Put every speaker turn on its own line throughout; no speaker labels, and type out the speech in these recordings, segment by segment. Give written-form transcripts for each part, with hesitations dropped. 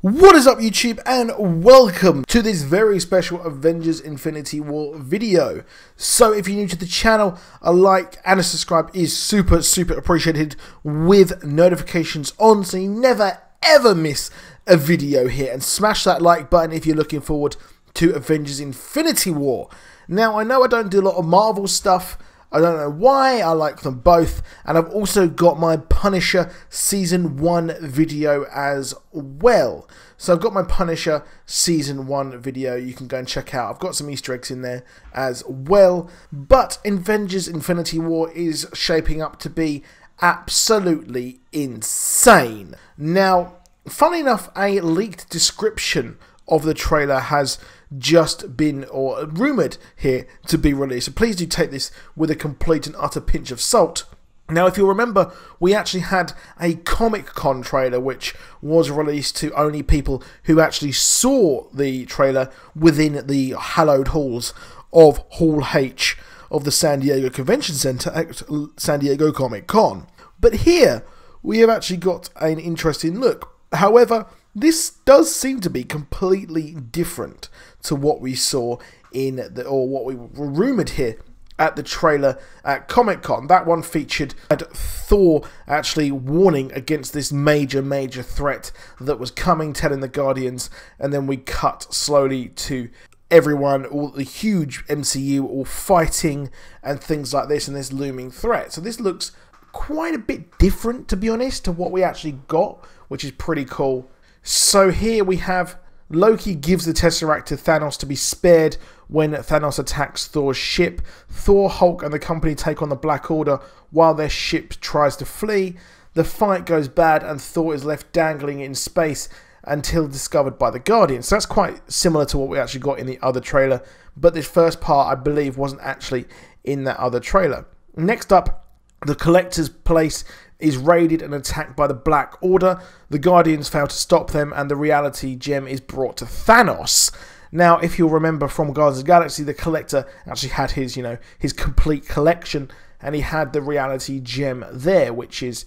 What is up YouTube, and welcome to this very special Avengers Infinity War video. So if you're new to the channel, a like and a subscribe is super appreciated, with notifications on so you never ever miss a video here. And smash that like button if you're looking forward to Avengers Infinity War. Now I know I don't do a lot of Marvel stuff. I don't know why, I like them both, and I've also got my Punisher Season 1 video as well. So I've got my Punisher Season 1 video you can go and check out. I've got some Easter eggs in there as well, but Avengers Infinity War is shaping up to be absolutely insane. Now, funny enough, a leaked description of the trailer has just been, or rumoured here, to be released. So please do take this with a complete and utter pinch of salt. Now, if you'll remember, we actually had a Comic-Con trailer which was released to only people who actually saw the trailer within the hallowed halls of Hall H of the San Diego Convention Center at San Diego Comic-Con. But here, we have actually got an interesting look. However, this does seem to be completely different to what we saw in the, or what we were rumoured here at the trailer at Comic-Con. That one featured Thor actually warning against this major threat that was coming, telling the Guardians, and then we cut slowly to everyone, all the huge MCU all fighting and things like this, and this looming threat. So this looks quite a bit different, to be honest, to what we actually got, which is pretty cool. So here we have Loki gives the Tesseract to Thanos to be spared when Thanos attacks Thor's ship. Thor, Hulk and the company take on the Black Order while their ship tries to flee. The fight goes bad and Thor is left dangling in space until discovered by the Guardians. So that's quite similar to what we actually got in the other trailer, but this first part I believe wasn't actually in that other trailer. Next up, the Collector's place is raided and attacked by the Black Order. The Guardians fail to stop them, and the reality gem is brought to Thanos. Now, if you'll remember from Guardians of the Galaxy, the Collector actually had his, his complete collection, and he had the reality gem there, which is,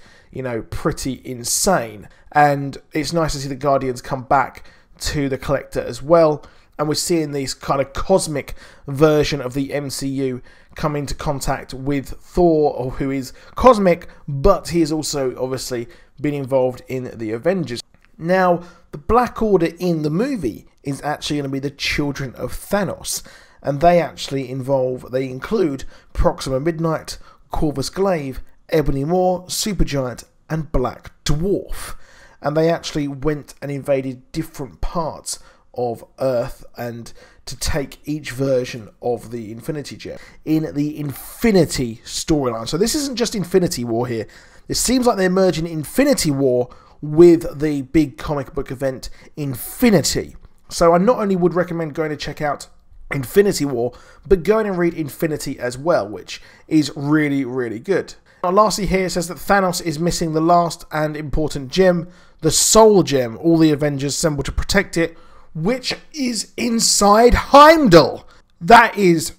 pretty insane. And it's nice to see the Guardians come back to the Collector as well. And we're seeing this kind of cosmic version of the MCU come into contact with Thor, who is cosmic, but he has also obviously been involved in the Avengers. Now, the Black Order in the movie is actually going to be the children of Thanos, and they include Proxima Midnight, Corvus Glaive, Ebony Maw, Supergiant, and Black Dwarf. And they actually went and invaded different parts of Earth and to take each version of the Infinity Gem in the Infinity storyline. So this isn't just Infinity War here. It seems like they're merging Infinity War with the big comic book event Infinity. So I not only would recommend going to check out Infinity War, but going and read Infinity as well, which is really good. Now, lastly here, it says that Thanos is missing the last and important gem, the Soul Gem. All the Avengers assemble to protect it, which is inside Heimdall. That is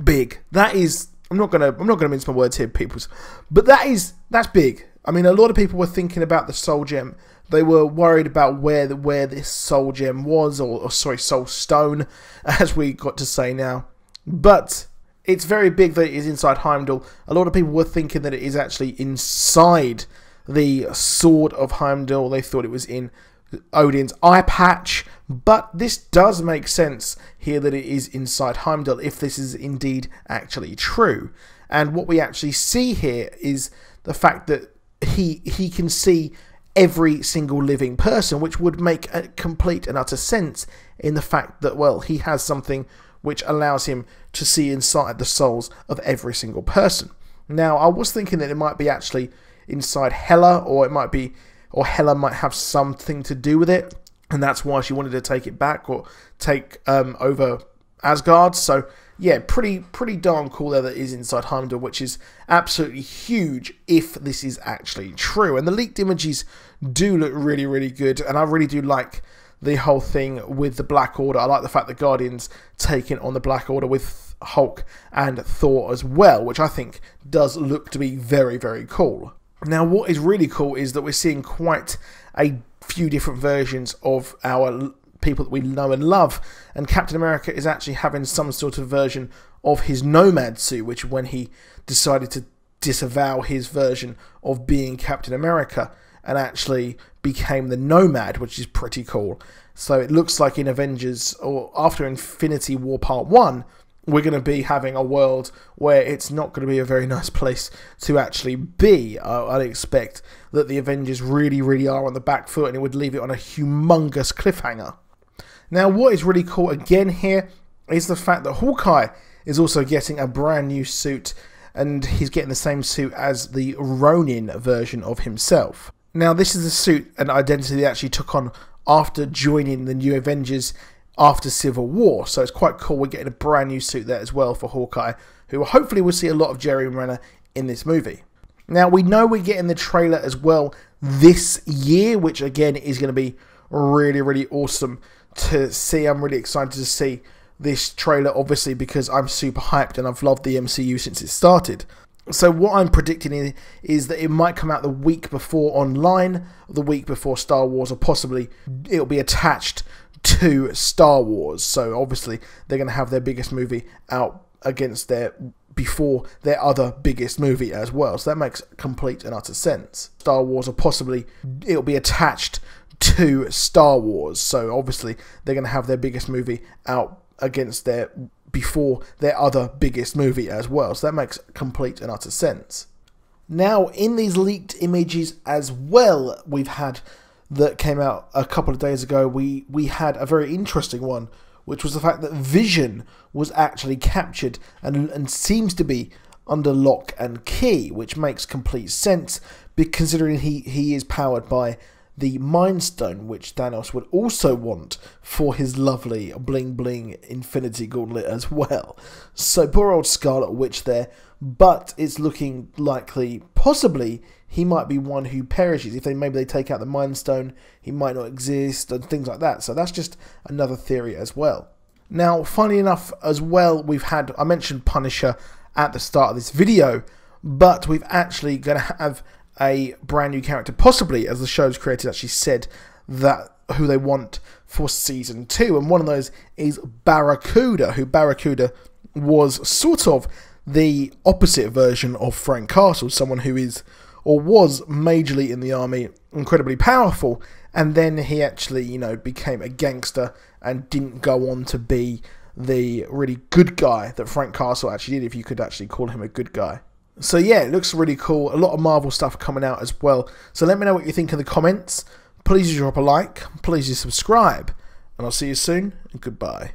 big. That is, I'm not gonna mince my words here, peoples, but that's big. I mean, a lot of people were thinking about the Soul Gem. They were worried about where this Soul Gem was, or sorry, Soul Stone, as we got to say now. But it's very big that it is inside Heimdall. A lot of people were thinking that it is actually inside the Sword of Heimdall. They thought it was in Odin's eye patch, but this does make sense here that it is inside Heimdall if this is indeed actually true. And what we actually see here is the fact that he can see every single living person, which would make a complete and utter sense in the fact that, well, he has something which allows him to see inside the souls of every single person. Now, I was thinking that it might be actually inside Hela, or it might be, or Hela might have something to do with it, and that's why she wanted to take it back, or take over Asgard. So yeah, pretty darn cool there that is inside Heimdall, which is absolutely huge if this is actually true. And the leaked images do look really good, and I really do like the whole thing with the Black Order. I like the fact that Guardians taking on the Black Order with Hulk and Thor as well, which I think does look to be very cool. Now, what is really cool is that we're seeing quite a few different versions of our people that we know and love, and Captain America is actually having some sort of version of his Nomad suit, which when he decided to disavow his version of being Captain America and actually became the Nomad, which is pretty cool. So it looks like in Avengers, or after Infinity War Part 1, we're going to be having a world where it's not going to be a very nice place to actually be. I'd expect that the Avengers really are on the back foot, and it would leave it on a humongous cliffhanger. Now, what is really cool again here is the fact that Hawkeye is also getting a brand new suit, and he's getting the same suit as the Ronin version of himself. Now, this is the suit and identity they actually took on after joining the new Avengers after Civil War, so it's quite cool. We're getting a brand new suit there as well for Hawkeye, who hopefully will see a lot of Jeremy Renner in this movie. Now, we know we're getting the trailer as well this year, which again is going to be really awesome to see. I'm really excited to see this trailer, obviously, because I'm super hyped and I've loved the MCU since it started. So what I'm predicting is that it might come out the week before online, the week before Star Wars, or possibly it'll be attached to Star Wars. So obviously they're going to have their biggest movie out before their other biggest movie as well. So that makes complete and utter sense. Star Wars, or possibly it'll be attached to Star Wars. So obviously they're going to have their biggest movie out before their other biggest movie as well. So that makes complete and utter sense. Now, in these leaked images as well, that came out a couple of days ago, we had a very interesting one, which was the fact that Vision was actually captured and seems to be under lock and key, which makes complete sense, considering he is powered by the Mind Stone, which Thanos would also want for his lovely bling bling Infinity Gauntlet as well. So poor old Scarlet Witch there, but it's looking likely, possibly, he might be one who perishes. If maybe they take out the Mind Stone, he might not exist, and things like that. So that's just another theory as well. Now, funny enough as well, I mentioned Punisher at the start of this video, but we've actually going to have a brand new character, possibly, as the show's creators actually said, that who they want for Season 2. And one of those is Barracuda, who Barracuda was sort of the opposite version of Frank Castle, someone who is, or was, majorly in the army, incredibly powerful, and then he actually, became a gangster and didn't go on to be the really good guy that Frank Castle actually did, if you could actually call him a good guy. So yeah, it looks really cool. A lot of Marvel stuff coming out as well. So let me know what you think in the comments. Please drop a like. Please subscribe. And I'll see you soon. And goodbye.